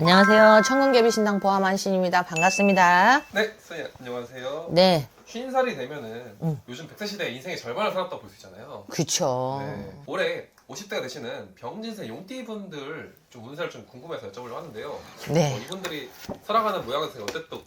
안녕하세요. 천군개비신당 보아만신입니다. 반갑습니다. 네, 선생님 안녕하세요. 네, 50살이 되면은 요즘 100세 시대의 인생의 절반을 살았다고 볼 수 있잖아요. 그쵸. 네, 올해 50대가 되시는 병진생 용띠분들 좀 운세를 좀 궁금해서 여쭤보려고 하는데요. 네. 이분들이 살아가는 모양은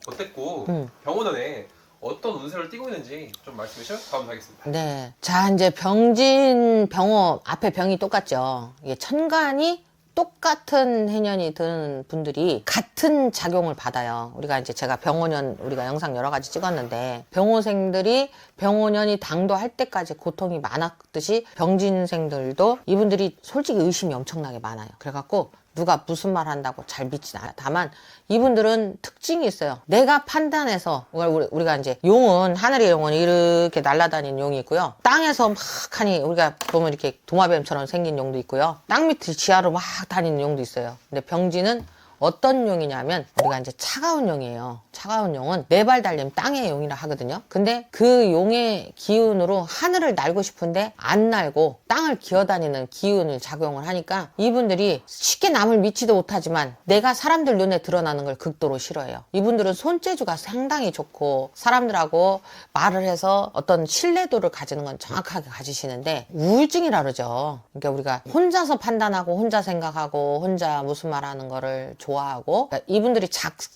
어땠고 병원에 어떤 운세를 띠고 있는지 좀 말씀해 주시면 다음 하겠습니다. 네. 자, 이제 병진, 병호, 앞에 병이 똑같죠. 이게 천간이 똑같은 해년이 드는 분들이 같은 작용을 받아요. 우리가 이제 제가 병호년, 우리가 영상 여러 가지 찍었는데, 병호생들이 병호년이 당도할 때까지 고통이 많았듯이 병진생들도 이분들이 솔직히 의심이 엄청나게 많아요. 그래갖고 누가 무슨 말 한다고 잘 믿진 않아요. 다만 이분들은 특징이 있어요. 내가 판단해서 우리가 이제 용은, 하늘의 용은 이렇게 날아다니는 용이 있고요. 땅에서 막 하니 우리가 보면 이렇게 도마뱀처럼 생긴 용도 있고요. 땅 밑을 지하로 막 다니는 용도 있어요. 근데 병진은 어떤 용이냐면 우리가 이제 차가운 용이에요. 차가운 용은 네 발 달린 땅의 용이라 하거든요. 근데 그 용의 기운으로 하늘을 날고 싶은데 안 날고 땅을 기어다니는 기운을 작용을 하니까 이분들이 쉽게 남을 믿지도 못하지만 내가 사람들 눈에 드러나는 걸 극도로 싫어해요. 이분들은 손재주가 상당히 좋고 사람들하고 말을 해서 어떤 신뢰도를 가지는 건 정확하게 가지시는데 우울증이라 그러죠. 그러니까 우리가 혼자서 판단하고 혼자 생각하고 혼자 무슨 말하는 거를 좋아하고, 그러니까 이분들이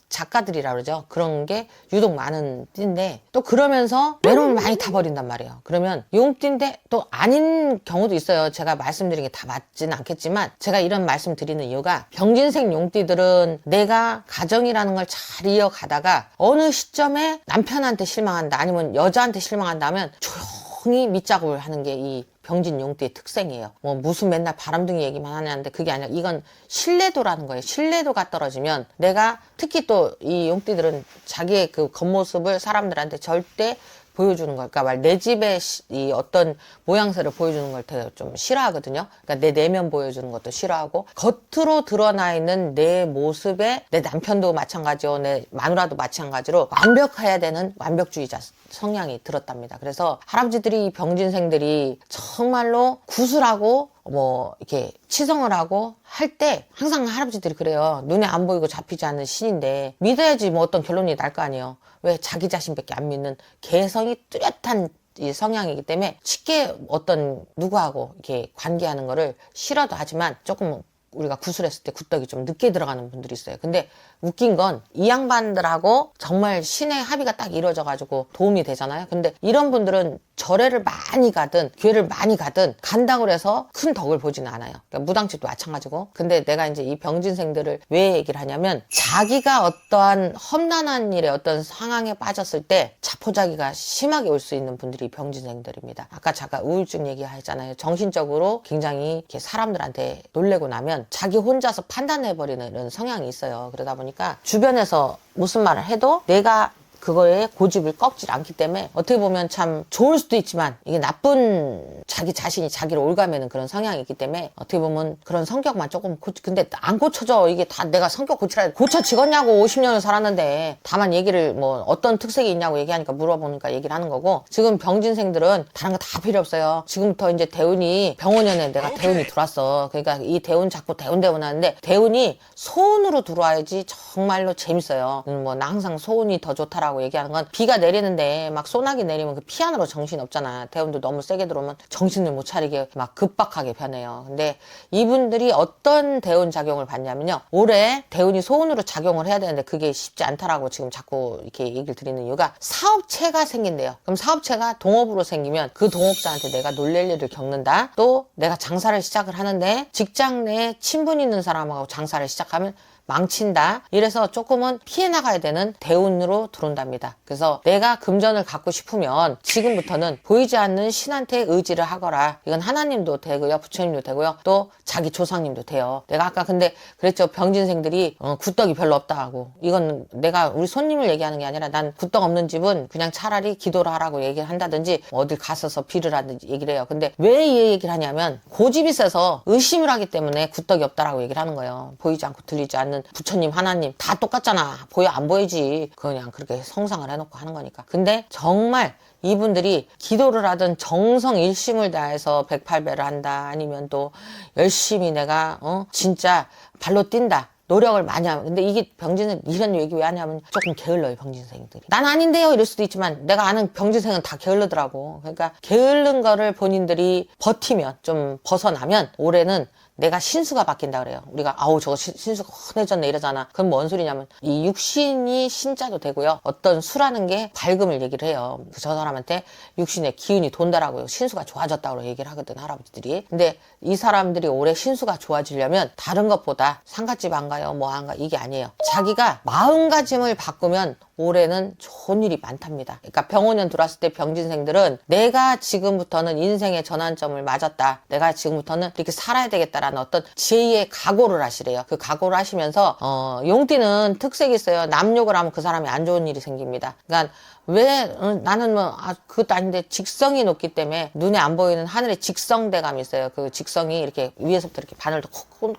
작가들이라 그러죠. 그런 게 유독 많은 띠인데 또 그러면서 외로움을 많이 타버린단 말이에요. 그러면 용띠인데 또 아닌 경우도 있어요. 제가 말씀드린 게 다 맞지는 않겠지만 제가 이런 말씀 드리는 이유가 병진생 용띠들은 내가 가정이라는 걸 잘 이어가다가 어느 시점에 남편한테 실망한다 아니면 여자한테 실망한다 하면 조용히 밑작업을 하는 게 이 병진 용띠의 특성이에요. 뭐 무슨 맨날 바람둥이 얘기만 하냐는데 그게 아니라 이건 신뢰도라는 거예요. 신뢰도가 떨어지면 내가 특히 또 이 용띠들은 자기의 그 겉모습을 사람들한테 절대 보여주는 걸, 그러니까 내 집의 이 어떤 모양새를 보여주는 걸 되게 좀 싫어하거든요. 그러니까 내 내면 보여주는 것도 싫어하고 겉으로 드러나 있는 내 모습에 내 남편도 마찬가지고 내 마누라도 마찬가지로 완벽해야 되는 완벽주의자 성향이 들었답니다. 그래서 할아버지들이 병진생들이 정말로 구슬하고 뭐 이렇게 치성을 하고 할 때 항상 할아버지들이 그래요. 눈에 안 보이고 잡히지 않는 신인데 믿어야지 뭐 어떤 결론이 날 거 아니에요. 왜 자기 자신밖에 안 믿는 개성이 뚜렷한 이 성향이기 때문에 쉽게 어떤 누구하고 이렇게 관계하는 거를 싫어도 하지만 조금 우리가 구슬했을 때 굿떡이 좀 늦게 들어가는 분들이 있어요. 근데 웃긴 건 이 양반들하고 정말 신의 합의가 딱 이루어져 가지고 도움이 되잖아요. 근데 이런 분들은 절에를 많이 가든 교회를 많이 가든 간다고 해서 큰 덕을 보지는 않아요. 그러니까 무당집도 마찬가지고. 근데 내가 이제 이 병진생들을 왜 얘기를 하냐면 자기가 어떠한 험난한 일에 어떤 상황에 빠졌을 때 자포자기가 심하게 올 수 있는 분들이 병진생들입니다. 아까 잠깐 우울증 얘기하잖아요. 정신적으로 굉장히 이렇게 사람들한테 놀래고 나면 자기 혼자서 판단해버리는 이런 성향이 있어요. 그러다 보니까 주변에서 무슨 말을 해도 내가 그거에 고집을 꺾질 않기 때문에 어떻게 보면 참 좋을 수도 있지만 이게 나쁜 자기 자신이 자기를 올가매는 그런 성향이 있기 때문에 어떻게 보면 그런 성격만 조금 근데 안 고쳐져. 이게 다 내가 성격 고치라 고쳐지겠냐고 50년을 살았는데 다만 얘기를 뭐 어떤 특색이 있냐고 얘기하니까 물어보니까 얘기를 하는 거고 지금 병진생들은 다른 거 다 필요 없어요. 지금부터 이제 대운이 병원년에 내가 대운이 들어왔어. 그러니까 이 대운 자꾸 대운 하는데 대운이 소운으로 들어와야지 정말로 재밌어요. 뭐 나 항상 소운이 더 좋다라고 얘기하는 건 비가 내리는데 막 소나기 내리면 그 피안으로 정신 없잖아. 대운도 너무 세게 들어오면 정신을 못 차리게 막 급박하게 변해요. 근데 이분들이 어떤 대운 작용을 받냐면요. 올해 대운이 소운으로 작용을 해야 되는데 그게 쉽지 않다라고 지금 자꾸 이렇게 얘기를 드리는 이유가 사업체가 생긴대요. 그럼 사업체가 동업으로 생기면 그 동업자한테 내가 놀랄 일을 겪는다. 또 내가 장사를 시작을 하는데 직장 내에 친분 있는 사람하고 장사를 시작하면 망친다. 이래서 조금은 피해 나가야 되는 대운으로 들어온답니다. 그래서 내가 금전을 갖고 싶으면 지금부터는 보이지 않는 신한테 의지를 하거라. 이건 하나님도 되고요. 부처님도 되고요. 또 자기 조상님도 돼요. 내가 아까 근데 그랬죠. 병진생들이 굿떡이 별로 없다 하고 이건 내가 우리 손님을 얘기하는 게 아니라 난 굿떡 없는 집은 그냥 차라리 기도를 하라고 얘기를 한다든지 어딜 가서서 비를 하든지 얘기를 해요. 근데 왜 이 얘기를 하냐면 고집이 세서 의심을 하기 때문에 굿떡이 없다라고 얘기를 하는 거예요. 보이지 않고 들리지 않는 부처님 하나님 다 똑같잖아. 보여 안 보이지. 그냥 그렇게 성상을 해놓고 하는 거니까. 근데 정말 이분들이 기도를 하든 정성 일심을 다해서 108배를 한다 아니면 또 열심히 내가 진짜 발로 뛴다 노력을 많이 하면. 근데 이게 병진생 이런 얘기 왜 하냐면 조금 게을러요, 병진생들이. 난 아닌데요 이럴 수도 있지만 내가 아는 병진생은 다 게을르더라고. 그러니까 게으른 거를 본인들이 버티면, 좀 벗어나면 올해는 내가 신수가 바뀐다 그래요. 우리가 아우 저거 신수가 헌해졌네 이러잖아. 그럼 뭔 소리냐면 이 육신이 신자도 되고요. 어떤 수라는 게 밝음을 얘기를 해요. 저 사람한테 육신의 기운이 돈다라고요. 신수가 좋아졌다고 얘기를 하거든, 할아버지들이. 근데 이 사람들이 올해 신수가 좋아지려면 다른 것보다 상갓집 안 가요, 뭐 안 가, 이게 아니에요. 자기가 마음가짐을 바꾸면 올해는 좋은 일이 많답니다. 그러니까 병원년 들어왔을 때 병진생들은 내가 지금부터는 인생의 전환점을 맞았다. 내가 지금부터는 이렇게 살아야 되겠다라는 어떤 제2의 각오를 하시래요. 그 각오를 하시면서 용띠는 특색이 있어요. 남욕을 하면 그 사람이 안 좋은 일이 생깁니다. 그러니까 왜 나는 뭐 그것도 아닌데 직성이 높기 때문에 눈에 안 보이는 하늘의 직성대감이 있어요. 그 직성이 이렇게 위에서부터 이렇게 바늘을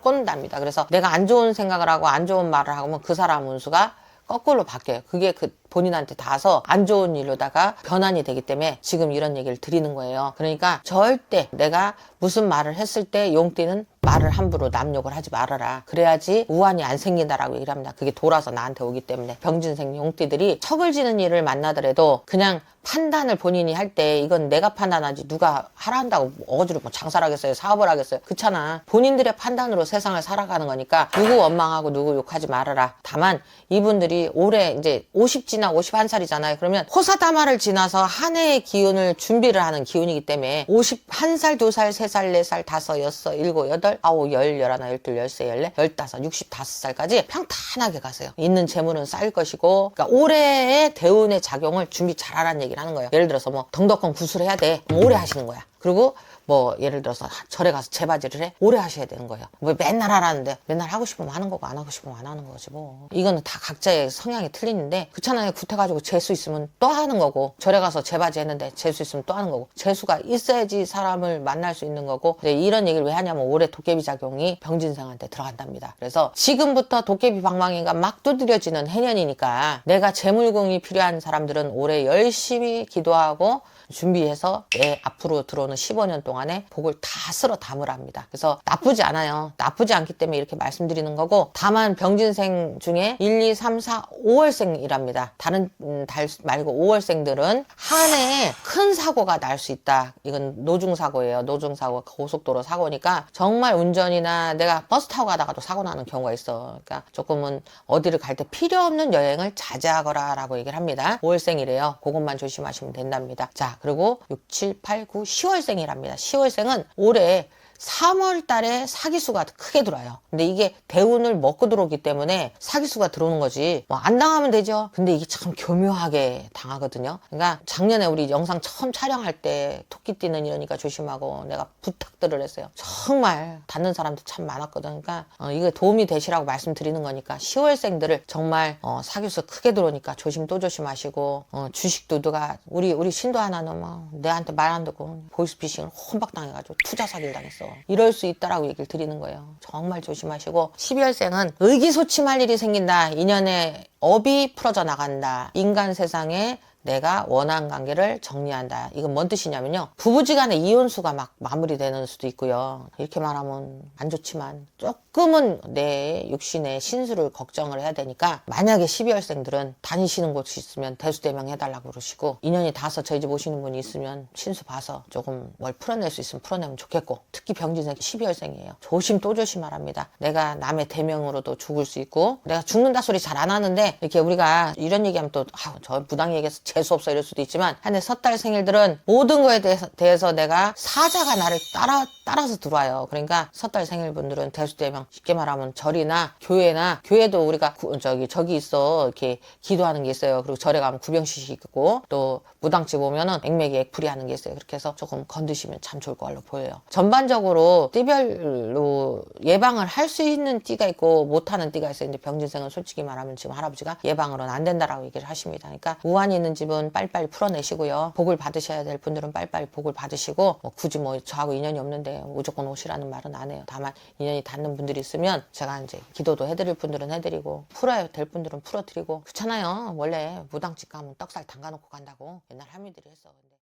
꽂는답니다. 그래서 내가 안 좋은 생각을 하고 안 좋은 말을 하면 그 사람 운수가 거꾸로 바뀌어요. 그게 그 본인한테 닿아서 안 좋은 일로다가 변환이 되기 때문에 지금 이런 얘기를 드리는 거예요. 그러니까 절대 내가 무슨 말을 했을 때 용띠는 말을 함부로 남욕을 하지 말아라. 그래야지 우환이 안 생긴다라고 얘기를 합니다. 그게 돌아서 나한테 오기 때문에. 병진생 용띠들이 척을 지는 일을 만나더라도 그냥 판단을 본인이 할 때 이건 내가 판단하지 누가 하라 한다고 어지로 뭐 장사를 하겠어요, 사업을 하겠어요. 그렇잖아. 본인들의 판단으로 세상을 살아가는 거니까 누구 원망하고 누구 욕하지 말아라. 다만 이분들이 올해 이제 50 지나 51살이잖아요. 그러면 호사다마를 지나서 한 해의 기운을 준비를 하는 기운이기 때문에 51살, 2살, 3살, 4살, 5, 6, 7, 8, 9, 10, 11, 12, 13, 14, 15, 65살까지 평탄하게 가세요. 있는 재물은 쌓일 것이고, 그러니까 올해의 대운의 작용을 준비 잘하라는 얘기를 하는 거예요. 예를 들어서 뭐 덩덕건 구슬해야 돼. 그럼 오래 하시는 거야. 그리고 뭐 예를 들어서 절에 가서 재바지를 해. 오래 하셔야 되는 거예요. 뭐 맨날 하라는데 맨날 하고 싶으면 하는 거고 안 하고 싶으면 안 하는 거지 뭐. 이거는 다 각자의 성향이 틀리는데 그렇잖아요. 구태가지고 재수 있으면 또 하는 거고, 절에 가서 재바지 했는데 재수 있으면 또 하는 거고, 재수가 있어야지 사람을 만날 수 있는 거고. 이런 얘기를 왜 하냐면 올해 도깨비 작용이 병진생한테 들어간답니다. 그래서 지금부터 도깨비 방망이가 막 두드려지는 해년이니까 내가 재물공이 필요한 사람들은 올해 열심히 기도하고 준비해서 내 앞으로 들어오는 15년 동안에 복을 다 쓸어 담으랍니다. 그래서 나쁘지 않아요. 나쁘지 않기 때문에 이렇게 말씀드리는 거고, 다만 병진생 중에 1, 2, 3, 4, 5월생이랍니다. 다른 달 말고 5월생들은 한 해에 큰 사고가 날 수 있다. 이건 노중사고예요. 노중사고, 고속도로 사고니까 정말 운전이나 내가 버스 타고 가다가도 사고 나는 경우가 있어. 그러니까 조금은 어디를 갈 때 필요 없는 여행을 자제하거라 라고 얘기를 합니다. 5월생이래요. 그것만 조심하시면 된답니다. 자, 그리고 6, 7, 8, 9, 10월생이랍니다. 10월생은 올해 3월 달에 사기수가 크게 들어와요. 근데 이게 대운을 먹고 들어오기 때문에 사기수가 들어오는 거지 뭐 안 당하면 되죠. 근데 이게 참 교묘하게 당하거든요. 그러니까 작년에 우리 영상 처음 촬영할 때 토끼띠는 이러니까 조심하고 내가 부탁들을 했어요. 정말 닿는 사람도 참 많았거든. 그러니까 이게 도움이 되시라고 말씀드리는 거니까 10월생들을 정말 사기수 크게 들어오니까 조심 또 조심하시고, 주식도 누가 우리 신도 하나는 뭐 내한테 말 안 듣고 보이스피싱을 혼박 당해가지고 투자 사기를 당했어. 이럴 수 있다라고 얘기를 드리는 거예요. 정말 조심하시고, 12월생은 의기소침할 일이 생긴다. 인연의 업이 풀어져 나간다. 인간 세상에 내가 원한 관계를 정리한다. 이건 뭔 뜻이냐면요. 부부지간에 이혼수가 막 마무리되는 수도 있고요. 이렇게 말하면 안 좋지만 조금은 내 육신의 신수를 걱정을 해야 되니까, 만약에 12월생들은 다니시는 곳이 있으면 대수대명 해달라고 그러시고, 인연이 닿아서 저희 집 오시는 분이 있으면 신수 봐서 조금 뭘 풀어낼 수 있으면 풀어내면 좋겠고, 특히 병진생 12월생이에요. 조심 또 조심하랍니다. 내가 남의 대명으로도 죽을 수 있고, 내가 죽는다 소리 잘 안 하는데 이렇게 우리가 이런 얘기하면 또 저 무당 얘기해서 재수없어 이럴 수도 있지만, 한 해 섣달 생일들은 모든 거에 대해서 내가 사자가 나를 따라서 들어와요. 그러니까 섣달 생일분들은 대수대명, 쉽게 말하면 절이나 교회나, 교회도 우리가 저기 있어 이렇게 기도하는 게 있어요. 그리고 절에 가면 구병시식 있고, 또 무당집 오면은 액맥이 액풀이 하는 게 있어요. 그렇게 해서 조금 건드시면 참 좋을 걸로 보여요. 전반적으로 띠별로 예방을 할 수 있는 띠가 있고 못하는 띠가 있어요. 근데 병진생은 솔직히 말하면 지금 할아버지가 예방으로는 안 된다라고 얘기를 하십니다. 그러니까 우환이 있는 집은 빨리빨리 풀어내시고요. 복을 받으셔야 될 분들은 빨리빨리 복을 받으시고, 굳이 뭐 저하고 인연이 없는데 무조건 오시라는 말은 안 해요. 다만 인연이 닿는 분들이 있으면 제가 이제 기도도 해드릴 분들은 해드리고, 풀어야 될 분들은 풀어드리고. 그렇잖아요. 원래 무당집 가면 떡살 담가놓고 간다고 옛날 할머니들이 했어. 근데